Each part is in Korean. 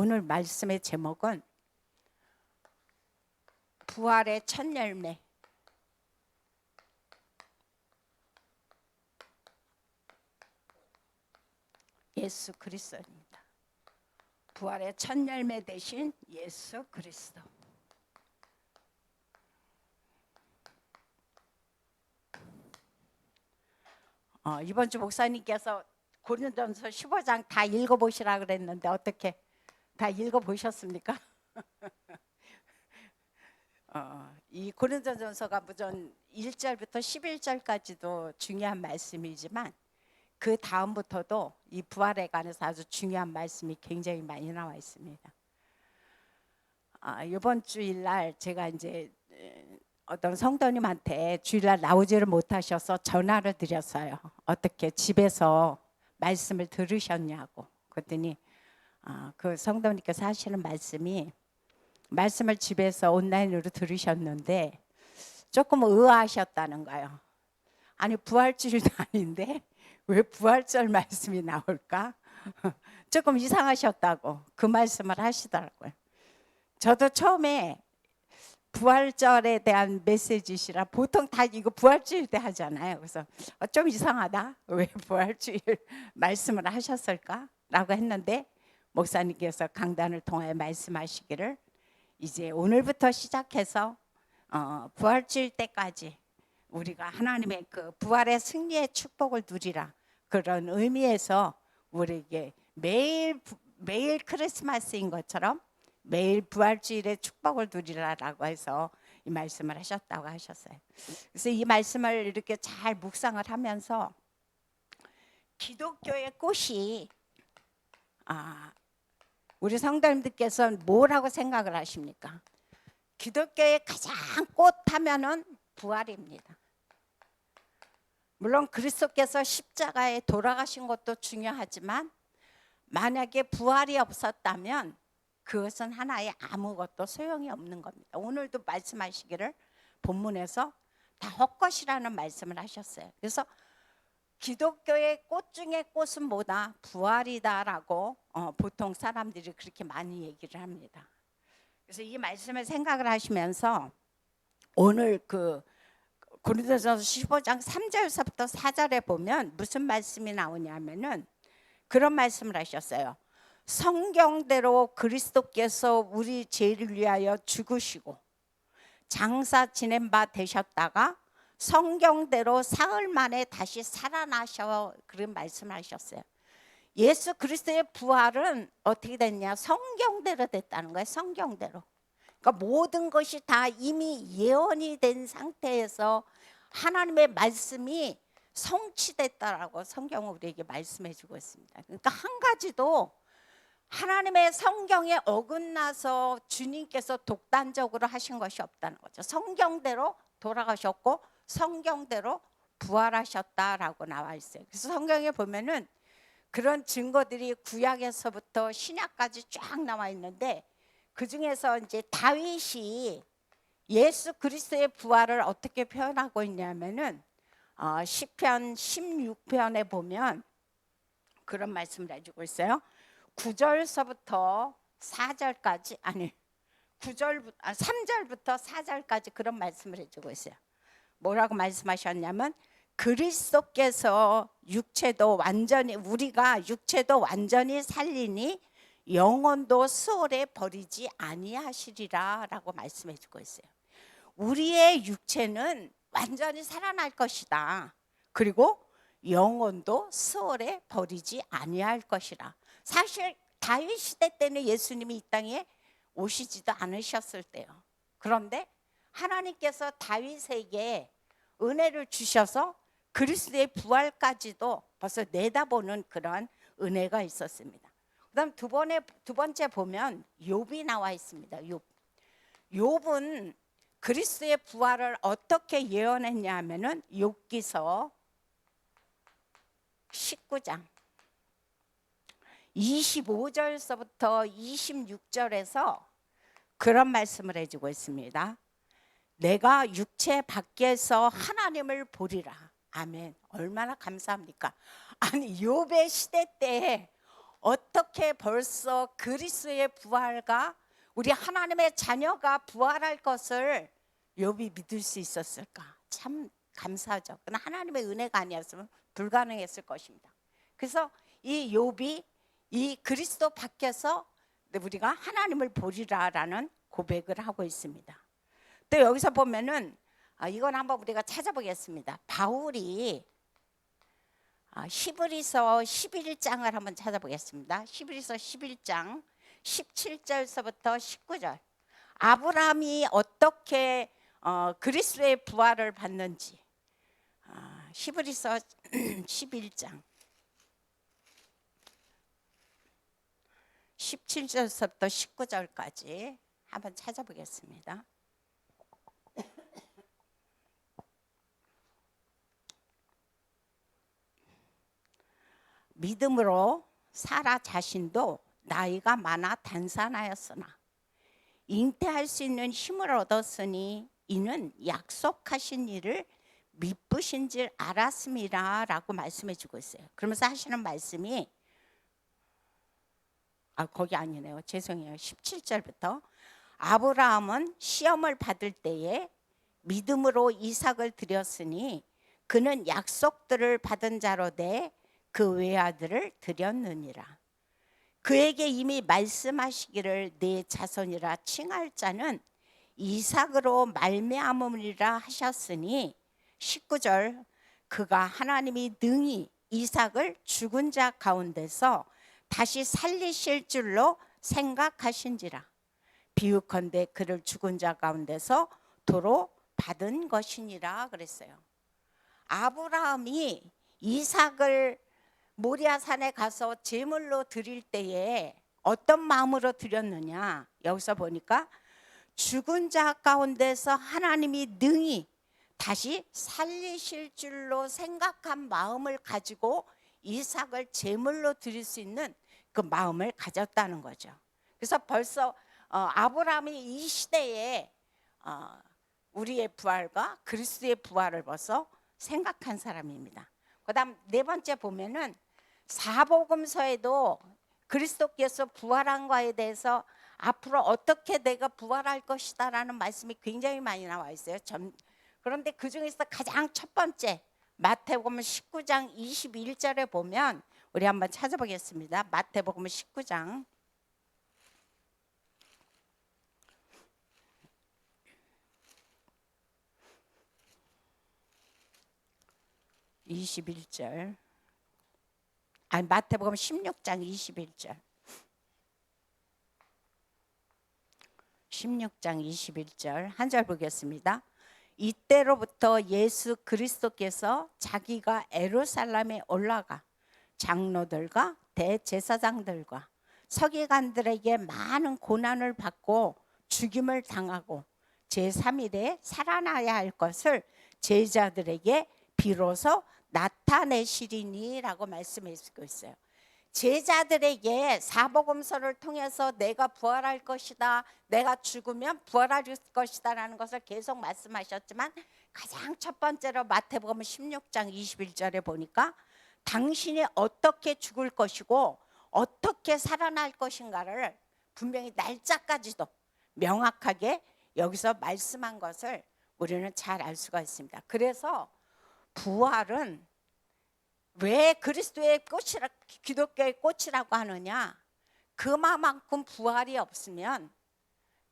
오늘 말씀의 제목은 부활의 첫 열매. 예수 그리스도입니다. 부활의 첫 열매 되신 예수 그리스도. 이번 주 목사님께서 고린도전서 15장 다 읽어보시라 그랬는데 어떻게 다 읽어보셨습니까? 이 고린도전서가 무전 1절부터 11절까지도 중요한 말씀이지만 그 다음부터도 이 부활에 관해서 아주 중요한 말씀이 굉장히 많이 나와 있습니다. 이번 주일날 제가 이제 어떤 성도님한테 주일날 나오지를 못하셔서 전화를 드렸어요. 어떻게 집에서 말씀을 들으셨냐고. 그랬더니 그 성도님께서 하시는 말씀을 집에서 온라인으로 들으셨는데 조금 의아하셨다는 거예요. 아니 부활주일도 아닌데 왜 부활절 말씀이 나올까? 조금 이상하셨다고 그 말씀을 하시더라고요. 저도 처음에 부활절에 대한 메시지시라 보통 다 이거 부활주일 때 하잖아요. 그래서 좀 이상하다. 왜 부활주일 말씀을 하셨을까? 라고 했는데 목사님께서 강단을 통해 말씀하시기를 이제 오늘부터 시작해서 부활주일 때까지 우리가 하나님의 그 부활의 승리의 축복을 누리라. 그런 의미에서 우리에게 매일 크리스마스인 것처럼 매일 부활주일의 축복을 누리라라고 해서 이 말씀을 하셨다고 하셨어요. 그래서 이 말씀을 이렇게 잘 묵상을 하면서 기독교의 꽃이 우리 성도님들께서는 뭐라고 생각을 하십니까? 기독교의 가장 꽃 하면은 부활입니다. 물론 그리스도께서 십자가에 돌아가신 것도 중요하지만 만약에 부활이 없었다면 그것은 하나의 아무것도 소용이 없는 겁니다. 오늘도 말씀하시기를 본문에서 다 헛것이라는 말씀을 하셨어요. 그래서 기독교의 꽃 중에 꽃은 뭐다? 부활이다라고 보통 사람들이 그렇게 많이 얘기를 합니다. 그래서 이 말씀을 생각을 하시면서 오늘 그 고린도전서 15장 3절서부터 4절에 보면 무슨 말씀이 나오냐면은 그런 말씀을 하셨어요. 성경대로 그리스도께서 우리 죄를 위하여 죽으시고 장사 지낸 바 되셨다가 성경대로 사흘 만에 다시 살아나셔. 그런 말씀을 하셨어요. 예수 그리스도의 부활은 어떻게 됐냐? 성경대로 됐다는 거예요. 성경대로. 그러니까 모든 것이 다 이미 예언이 된 상태에서 하나님의 말씀이 성취됐다라고 성경은 우리에게 말씀해 주고 있습니다. 그러니까 한 가지도 하나님의 성경에 어긋나서 주님께서 독단적으로 하신 것이 없다는 거죠. 성경대로 돌아가셨고 성경대로 부활하셨다라고 나와 있어요. 그래서 성경에 보면은 그런 증거들이 구약에서부터 신약까지 쫙 나와 있는데 그 중에서 이제 다윗이 예수 그리스도의 부활을 어떻게 표현하고 있냐면은 시편 16편에 보면 그런 말씀을 해주고 있어요. 9절서부터 4절까지 3절부터 4절까지 그런 말씀을 해주고 있어요. 뭐라고 말씀하셨냐면 그리스도께서 우리가 육체도 완전히 살리니 영혼도 수월에 버리지 아니하시리라 라고 말씀해 주고 있어요. 우리의 육체는 완전히 살아날 것이다. 그리고 영혼도 수월에 버리지 아니할 것이라. 사실 다윗 시대 때는 예수님이 이 땅에 오시지도 않으셨을 때요. 그런데 하나님께서 다윗에게 은혜를 주셔서 그리스도의 부활까지도 벌써 내다보는 그런 은혜가 있었습니다. 그다음 두 번째 보면 욥이 나와 있습니다. 욥은 그리스도의 부활을 어떻게 예언했냐 하면은 욥기서 19장 25절서부터 26절에서 그런 말씀을 해주고 있습니다. 내가 육체 밖에서 하나님을 보리라. 아멘. 얼마나 감사합니까? 아니 욥의 시대 때 어떻게 벌써 그리스도의 부활과 우리 하나님의 자녀가 부활할 것을 욥이 믿을 수 있었을까? 참 감사하죠. 그러나 하나님의 은혜가 아니었으면 불가능했을 것입니다. 그래서 이 욥이 이 그리스도 밖에서 우리가 하나님을 보리라라는 고백을 하고 있습니다. 또 여기서 보면은 이건 한번 우리가 찾아보겠습니다. 바울이 히브리서 11장을 한번 찾아보겠습니다. 히브리서 11장 17절서부터 19절. 아브라함이 어떻게 그리스도의 부활을 받는지. 히브리서 11장 17절서부터 19절까지 한번 찾아보겠습니다. 믿음으로 사라 자신도 나이가 많아 단산하였으나 잉태할 수 있는 힘을 얻었으니 이는 약속하신 일을 미쁘신 줄 알았음이라 라고 말씀해 주고 있어요. 그러면서 하시는 말씀이 거기 아니네요. 죄송해요. 17절부터 아브라함은 시험을 받을 때에 믿음으로 이삭을 드렸으니 그는 약속들을 받은 자로 돼 그 외아들을 드렸느니라. 그에게 이미 말씀하시기를 내 자손이라 칭할 자는 이삭으로 말미암음이라 하셨으니 19절 그가 하나님이 능히 이삭을 죽은 자 가운데서 다시 살리실 줄로 생각하신지라. 비유컨대 그를 죽은 자 가운데서 도로 받은 것이니라 그랬어요. 아브라함이 이삭을 모리아산에 가서 제물로 드릴 때에 어떤 마음으로 드렸느냐. 여기서 보니까 죽은 자 가운데서 하나님이 능히 다시 살리실 줄로 생각한 마음을 가지고 이삭을 제물로 드릴 수 있는 그 마음을 가졌다는 거죠. 그래서 벌써 아브라함이 이 시대에 우리의 부활과 그리스도의 부활을 벌써 생각한 사람입니다. 그다음 네 번째 보면은 사복음서에도 그리스도께서 부활한 거에 대해서 앞으로 어떻게 내가 부활할 것이다 라는 말씀이 굉장히 많이 나와 있어요. 그런데 그 중에서 가장 첫 번째 마태복음 19장 21절에 보면 우리 한번 찾아보겠습니다. 마태복음 19장 21절 마태복음 16장 21절 16장 21절 한 절 보겠습니다. 이때로부터 예수 그리스도께서 자기가 예루살렘에 올라가 장로들과 대제사장들과 서기관들에게 많은 고난을 받고 죽임을 당하고 제3일에 살아나야 할 것을 제자들에게 비로소 나타내시리니 라고 말씀하고 있어요. 제자들에게 사복음서를 통해서 내가 부활할 것이다, 내가 죽으면 부활할 것이다 라는 것을 계속 말씀하셨지만 가장 첫 번째로 마태복음 16장 21절에 보니까 당신이 어떻게 죽을 것이고 어떻게 살아날 것인가를 분명히 날짜까지도 명확하게 여기서 말씀한 것을 우리는 잘 알 수가 있습니다. 그래서 부활은 왜 그리스도의 꽃이라, 기독교의 꽃이라고 하느냐? 그만큼 부활이 없으면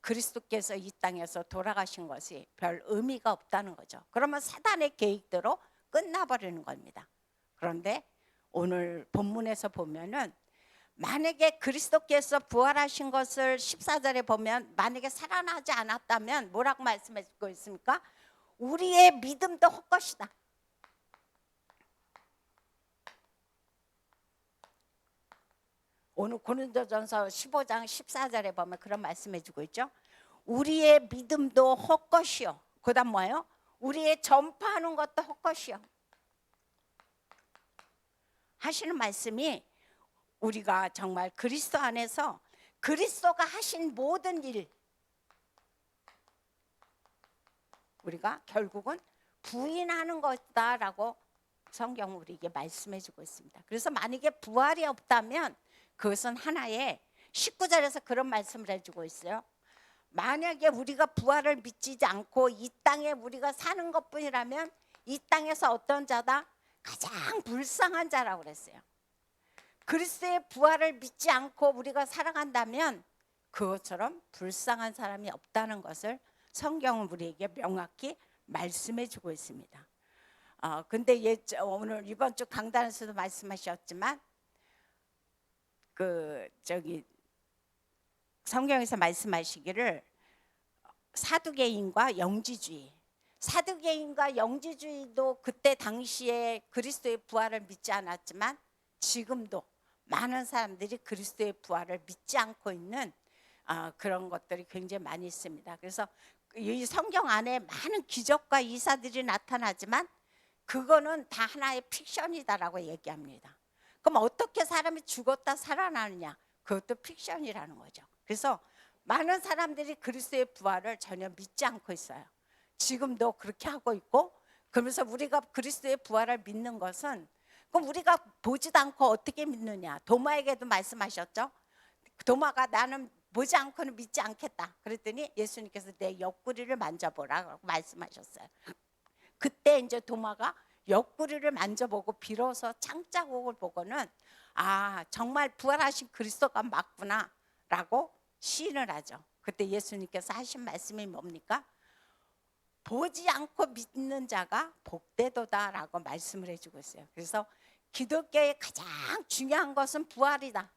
그리스도께서 이 땅에서 돌아가신 것이 별 의미가 없다는 거죠. 그러면 사단의 계획대로 끝나버리는 겁니다. 그런데 오늘 본문에서 보면은 만약에 그리스도께서 부활하신 것을 14절에 보면 만약에 살아나지 않았다면 뭐라고 말씀하고 있습니까? 우리의 믿음도 헛것이다. 오늘 고린도전서 15장 14절에 보면 그런 말씀해 주고 있죠. 우리의 믿음도 헛것이요. 그다음 뭐예요? 우리의 전파하는 것도 헛것이요. 하시는 말씀이 우리가 정말 그리스도 안에서 그리스도가 하신 모든 일 우리가 결국은 부인하는 것이다라고 성경은 우리에게 말씀해 주고 있습니다. 그래서 만약에 부활이 없다면 그것은 하나의 19절에서 그런 말씀을 해주고 있어요. 만약에 우리가 부활을 믿지 않고 이 땅에 우리가 사는 것뿐이라면 이 땅에서 어떤 자다? 가장 불쌍한 자라고 그랬어요. 그리스도의 부활을 믿지 않고 우리가 살아간다면 그것처럼 불쌍한 사람이 없다는 것을 성경은 우리에게 명확히 말씀해 주고 있습니다. 근데 오늘 이번 주 강단에서도 말씀하셨지만 성경에서 말씀하시기를 사두개인과 영지주의도 그때 당시에 그리스도의 부활을 믿지 않았지만 지금도 많은 사람들이 그리스도의 부활을 믿지 않고 있는 그런 것들이 굉장히 많이 있습니다. 그래서 이 성경 안에 많은 기적과 이사들이 나타나지만 그거는 다 하나의 픽션이다라고 얘기합니다. 그럼 어떻게 사람이 죽었다 살아나느냐? 그것도 픽션이라는 거죠. 그래서 많은 사람들이 그리스도의 부활을 전혀 믿지 않고 있어요. 지금도 그렇게 하고 있고, 그러면서 우리가 그리스도의 부활을 믿는 것은, 그럼 우리가 보지도 않고 어떻게 믿느냐? 도마에게도 말씀하셨죠. 도마가 나는 보지 않고는 믿지 않겠다. 그랬더니 예수님께서 내 옆구리를 만져보라고 말씀하셨어요. 그때 이제 도마가 옆구리를 만져보고 비로소 창자국을 보고는 정말 부활하신 그리스도가 맞구나라고 시인을 하죠. 그때 예수님께서 하신 말씀이 뭡니까? 보지 않고 믿는 자가 복되도다라고 말씀을 해주고 있어요. 그래서 기독교의 가장 중요한 것은 부활이다.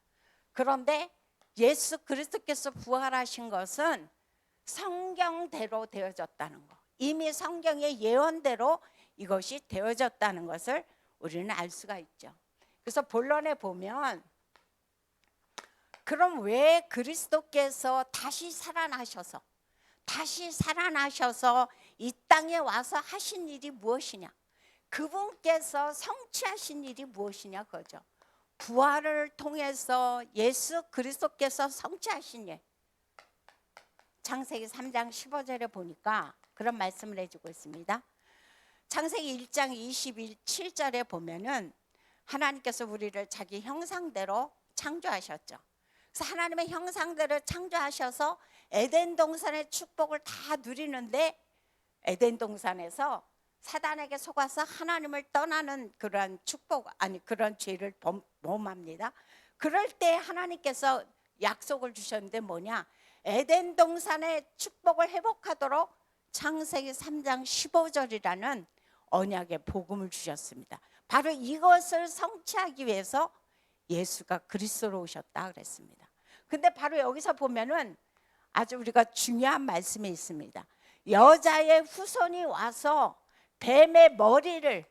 그런데 예수 그리스도께서 부활하신 것은 성경대로 되어졌다는 거, 이미 성경의 예언대로 이것이 되어졌다는 것을 우리는 알 수가 있죠. 그래서 본론에 보면 그럼 왜 그리스도께서 다시 살아나셔서 이 땅에 와서 하신 일이 무엇이냐? 그분께서 성취하신 일이 무엇이냐 그거죠. 부활을 통해서 예수 그리스도께서 성취하신 일. 창세기 3장 15절에 보니까 그런 말씀을 해주고 있습니다. 창세기 1장 27절에 보면은 하나님께서 우리를 자기 형상대로 창조하셨죠. 그래서 하나님의 형상대로 창조하셔서 에덴 동산의 축복을 다 누리는데 에덴 동산에서 사단에게 속아서 하나님을 떠나는 그런 그런 죄를 범합니다. 그럴 때 하나님께서 약속을 주셨는데 뭐냐? 에덴 동산의 축복을 회복하도록 창세기 3장 15절이라는 언약의 복음을 주셨습니다. 바로 이것을 성취하기 위해서 예수가 그리스도로 오셨다 그랬습니다. 근데 바로 여기서 보면은 아주 우리가 중요한 말씀이 있습니다. 여자의 후손이 와서 뱀의 머리를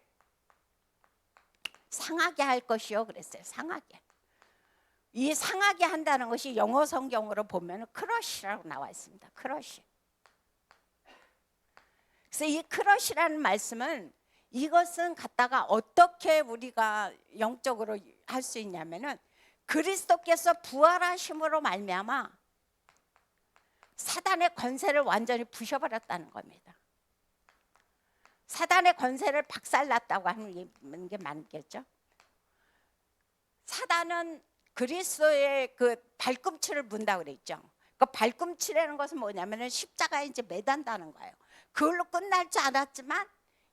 상하게 할 것이요 그랬어요. 상하게. 이 상하게 한다는 것이 영어 성경으로 보면 크러쉬라고 나와 있습니다. 크러쉬. 그래서 이 크러쉬라는 말씀은 이것은 갖다가 어떻게 우리가 영적으로 할 수 있냐면은 그리스도께서 부활하심으로 말미암아 사단의 권세를 완전히 부셔버렸다는 겁니다. 사단의 권세를 박살났다고 하는 게 맞겠죠. 사단은 그리스도의 그 발꿈치를 문다고 그랬죠. 그 발꿈치라는 것은 뭐냐면은 십자가에 이제 매단다는 거예요. 그걸로 끝날 줄 알았지만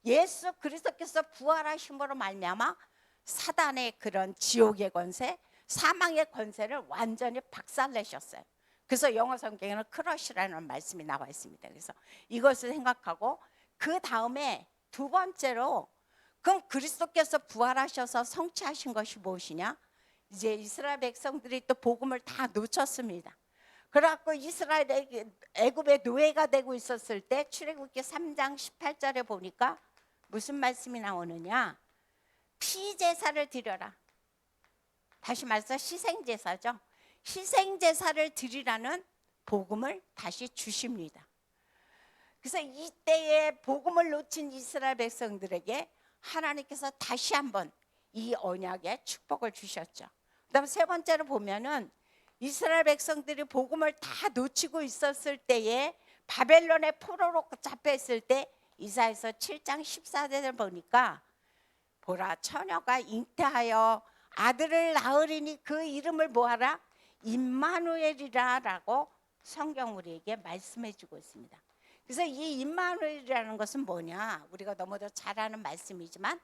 예수 그리스도께서 부활하심으로 말미암아 사단의 그런 지옥의 권세, 사망의 권세를 완전히 박살내셨어요. 그래서 영어 성경에는 크러쉬라는 말씀이 나와 있습니다. 그래서 이것을 생각하고 그 다음에 두 번째로 그럼 그리스도께서 부활하셔서 성취하신 것이 무엇이냐? 이제 이스라엘 백성들이 또 복음을 다 놓쳤습니다. 그래갖고 이스라엘이 애굽의 노예가 되고 있었을 때 출애굽기 3장 18절에 보니까 무슨 말씀이 나오느냐? 피제사를 드려라. 다시 말해서 희생제사죠. 희생제사를 드리라는 복음을 다시 주십니다. 그래서 이때에 복음을 놓친 이스라엘 백성들에게 하나님께서 다시 한번 이 언약의 축복을 주셨죠. 그다음 세 번째로 보면은 이스라엘 백성들이 복음을 다 놓치고 있었을 때에 바벨론의 포로로 잡혀 있을 때 이사야서 7장 14절을 보니까 보라 처녀가 잉태하여 아들을 낳으리니 그 이름을 뭐하라? 임마누엘이라라고 성경 우리에게 말씀해 주고 있습니다. 그래서 이 임마누엘이라는 것은 뭐냐? 우리가 너무도 잘 아는 말씀이지만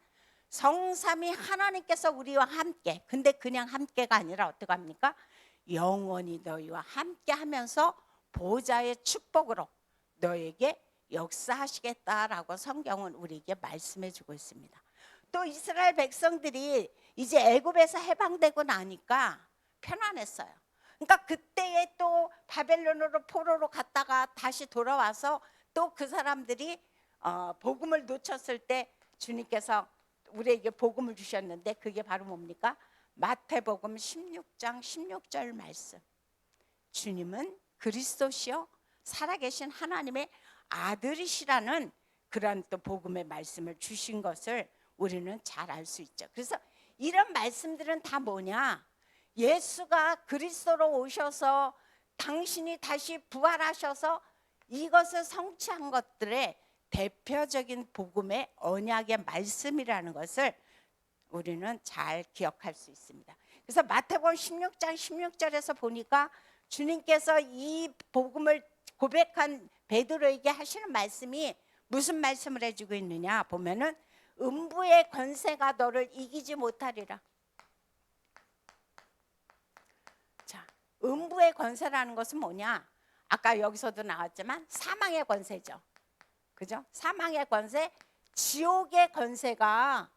성삼위 하나님께서 우리와 함께, 근데 그냥 함께가 아니라 어떻게 합니까? 영원히 너희와 함께 하면서 보좌의 축복으로 너에게 역사하시겠다라고 성경은 우리에게 말씀해 주고 있습니다. 또 이스라엘 백성들이 이제 애굽에서 해방되고 나니까 편안했어요. 그러니까 그때에 또 바벨론으로 포로로 갔다가 다시 돌아와서 또 그 사람들이 복음을 놓쳤을 때 주님께서 우리에게 복음을 주셨는데 그게 바로 뭡니까? 마태복음 16장 16절 말씀. 주님은 그리스도시요 살아계신 하나님의 아들이시라는 그런 또 복음의 말씀을 주신 것을 우리는 잘 알 수 있죠. 그래서 이런 말씀들은 다 뭐냐? 예수가 그리스도로 오셔서 당신이 다시 부활하셔서 이것을 성취한 것들의 대표적인 복음의 언약의 말씀이라는 것을 우리는 잘 기억할 수 있습니다. 그래서 마태복음 16장 16절에서 보니까 주님께서 이 복음을 고백한 베드로에게 하시는 말씀이 무슨 말씀을 해주고 있느냐 보면은 음부의 권세가 너를 이기지 못하리라. 자, 음부의 권세라는 것은 뭐냐? 아까 여기서도 나왔지만 사망의 권세죠. 그죠? 사망의 권세, 지옥의 권세가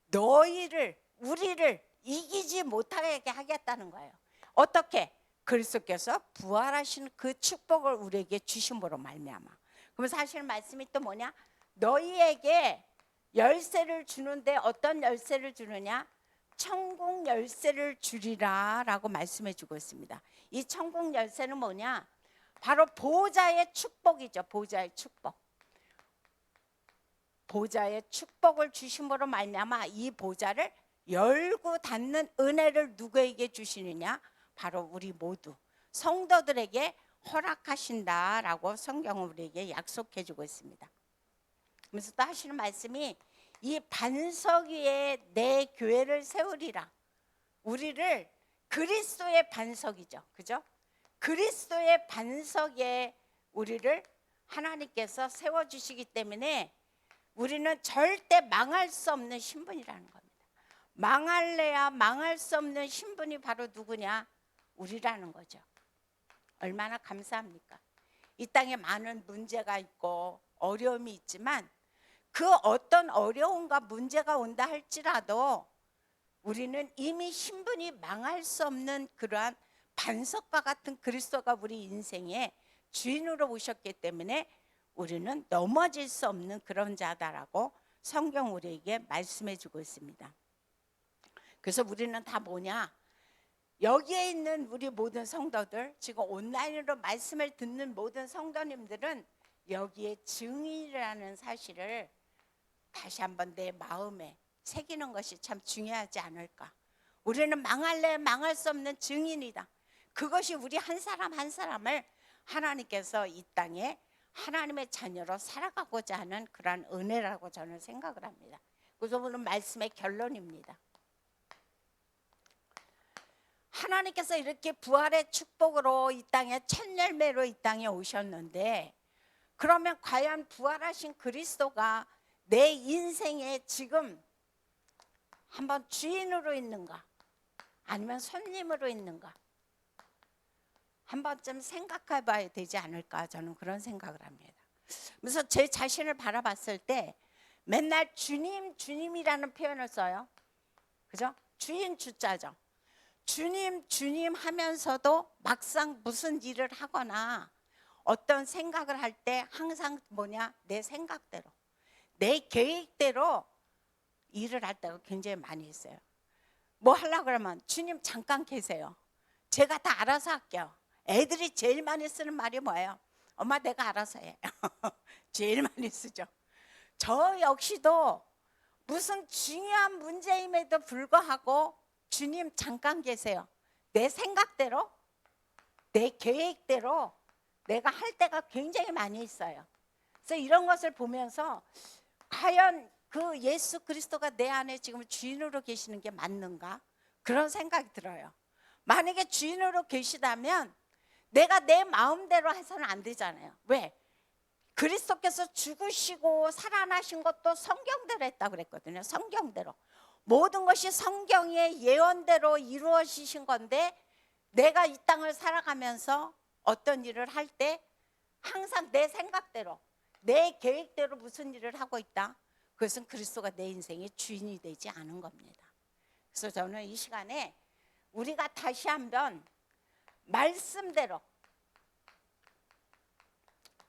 너희를, 우리를 이기지 못하게 하겠다는 거예요. 어떻게? 그리스도께서 부활하신 그 축복을 우리에게 주심으로 말미암아. 그럼 사실 말씀이 또 뭐냐? 너희에게 열쇠를 주는데 어떤 열쇠를 주느냐? 천국 열쇠를 주리라 라고 말씀해 주고 있습니다. 이 천국 열쇠는 뭐냐? 바로 보좌의 축복이죠. 보좌의 축복. 보좌의 축복을 주심으로 말미암아 이 보좌를 열고 닫는 은혜를 누구에게 주시느냐? 바로 우리 모두 성도들에게 허락하신다라고 성경은 우리에게 약속해 주고 있습니다. 그래서 또 하시는 말씀이 이 반석 위에 내 교회를 세우리라. 우리를 그리스도의 반석이죠. 그죠? 그리스도의 반석에 우리를 하나님께서 세워주시기 때문에 우리는 절대 망할 수 없는 신분이라는 겁니다. 망할래야 망할 수 없는 신분이 바로 누구냐? 우리라는 거죠. 얼마나 감사합니까? 이 땅에 많은 문제가 있고 어려움이 있지만 그 어떤 어려움과 문제가 온다 할지라도 우리는 이미 신분이 망할 수 없는 그러한 반석과 같은 그리스도가 우리 인생의 주인으로 오셨기 때문에 우리는 넘어질 수 없는 그런 자다라고 성경 우리에게 말씀해 주고 있습니다. 그래서 우리는 다 뭐냐? 여기에 있는 우리 모든 성도들, 지금 온라인으로 말씀을 듣는 모든 성도님들은 여기에 증인이라는 사실을 다시 한번 내 마음에 새기는 것이 참 중요하지 않을까. 우리는 망할래 망할 수 없는 증인이다. 그것이 우리 한 사람 한 사람을 하나님께서 이 땅에 하나님의 자녀로 살아가고자 하는 그런 은혜라고 저는 생각을 합니다. 그래서 오늘 말씀의 결론입니다. 하나님께서 이렇게 부활의 축복으로 이 땅에 첫 열매로 이 땅에 오셨는데 그러면 과연 부활하신 그리스도가 내 인생에 지금 한번 주인으로 있는가 아니면 손님으로 있는가 한 번쯤 생각해 봐야 되지 않을까 저는 그런 생각을 합니다. 그래서 제 자신을 바라봤을 때 맨날 주님 주님이라는 표현을 써요. 그죠? 주인 주자죠. 주님 주님 하면서도 막상 무슨 일을 하거나 어떤 생각을 할 때 항상 뭐냐? 내 생각대로 내 계획대로 일을 할 때가 굉장히 많이 있어요. 뭐 하려고 그러면 주님 잠깐 계세요. 제가 다 알아서 할게요. 애들이 제일 많이 쓰는 말이 뭐예요? 엄마 내가 알아서 해. 제일 많이 쓰죠. 저 역시도 무슨 중요한 문제임에도 불구하고 주님 잠깐 계세요. 내 생각대로 내 계획대로 내가 할 때가 굉장히 많이 있어요. 그래서 이런 것을 보면서 과연 그 예수 그리스도가 내 안에 지금 주인으로 계시는 게 맞는가? 그런 생각이 들어요. 만약에 주인으로 계시다면 내가 내 마음대로 해서는 안 되잖아요. 왜? 그리스도께서 죽으시고 살아나신 것도 성경대로 했다고 그랬거든요. 성경대로. 모든 것이 성경의 예언대로 이루어지신 건데, 내가 이 땅을 살아가면서 어떤 일을 할 때 항상 내 생각대로, 내 계획대로 무슨 일을 하고 있다. 그것은 그리스도가 내 인생의 주인이 되지 않은 겁니다. 그래서 저는 이 시간에 우리가 다시 한번 말씀대로,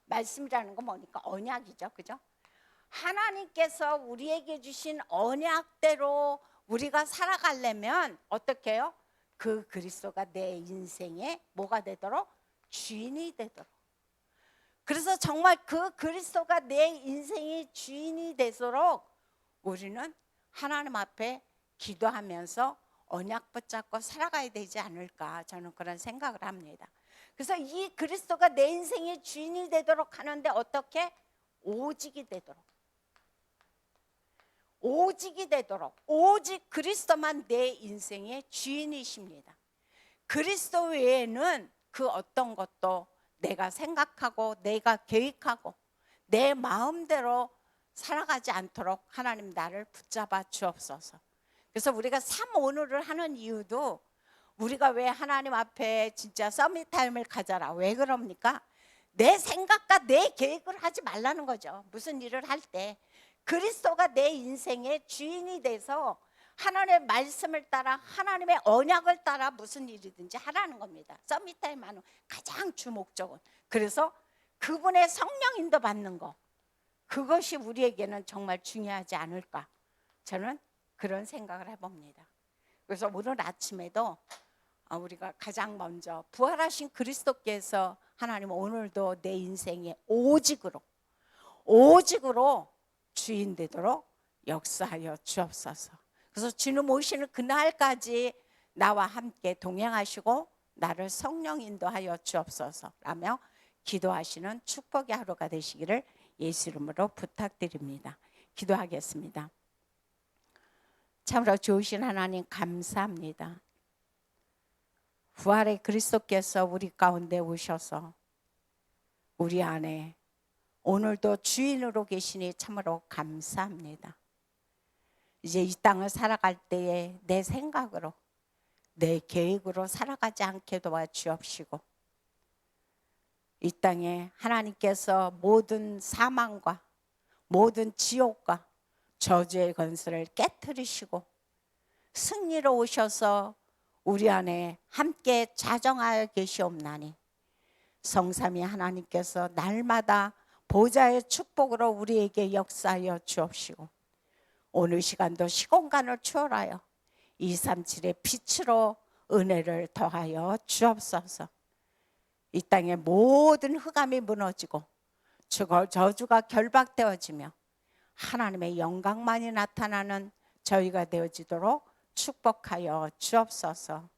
말씀이라는 건 뭐니까? 언약이죠. 그죠? 하나님께서 우리에게 주신 언약대로 우리가 살아가려면 어떻게 해요? 그 그리스도가 내 인생에 뭐가 되도록? 주인이 되도록. 그래서 정말 그 그리스도가 내 인생의 주인이 되도록 우리는 하나님 앞에 기도하면서 언약 붙잡고 살아가야 되지 않을까, 저는 그런 생각을 합니다. 그래서 이 그리스도가 내 인생의 주인이 되도록 하는데 어떻게? 오직이 되도록. 오직이 되도록. 오직 그리스도만 내 인생의 주인이십니다. 그리스도 외에는 그 어떤 것도 내가 생각하고 내가 계획하고 내 마음대로 살아가지 않도록 하나님 나를 붙잡아 주옵소서. 그래서 우리가 3오늘을 하는 이유도, 우리가 왜 하나님 앞에 진짜 서밋 타임을 가져라, 왜 그럽니까? 내 생각과 내 계획을 하지 말라는 거죠. 무슨 일을 할 때 그리스도가 내 인생의 주인이 돼서 하나님의 말씀을 따라, 하나님의 언약을 따라 무슨 일이든지 하라는 겁니다. 서밋 타임 하는 가장 주목적은. 그래서 그분의 성령 인도 받는 거, 그것이 우리에게는 정말 중요하지 않을까, 저는 그런 생각을 해봅니다. 그래서 오늘 아침에도 우리가 가장 먼저 부활하신 그리스도께서 하나님 오늘도 내 인생에 오직으로 주인 되도록 역사하여 주옵소서. 그래서 주님 오시는 그날까지 나와 함께 동행하시고 나를 성령 인도하여 주옵소서 라며 기도하시는 축복의 하루가 되시기를 예수 이름으로 부탁드립니다. 기도하겠습니다. 참으로 좋으신 하나님 감사합니다. 부활의 그리스도께서 우리 가운데 오셔서 우리 안에 오늘도 주인으로 계시니 참으로 감사합니다. 이제 이 땅을 살아갈 때에 내 생각으로, 내 계획으로 살아가지 않게 도와주옵시고, 이 땅에 하나님께서 모든 사망과 모든 지옥과 저주의 건설을 깨뜨리시고 승리로 오셔서 우리 안에 함께 자정하여 계시옵나니, 성삼위 하나님께서 날마다 보좌의 축복으로 우리에게 역사하여 주옵시고, 오늘 시간도 시공간을 초월하여 237의 빛으로 은혜를 더하여 주옵소서. 이 땅의 모든 흑암이 무너지고 저주가 결박되어지며 하나님의 영광만이 나타나는 저희가 되어지도록 축복하여 주옵소서.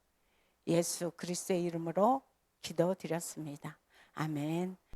예수 그리스도의 이름으로 기도드렸습니다. 아멘.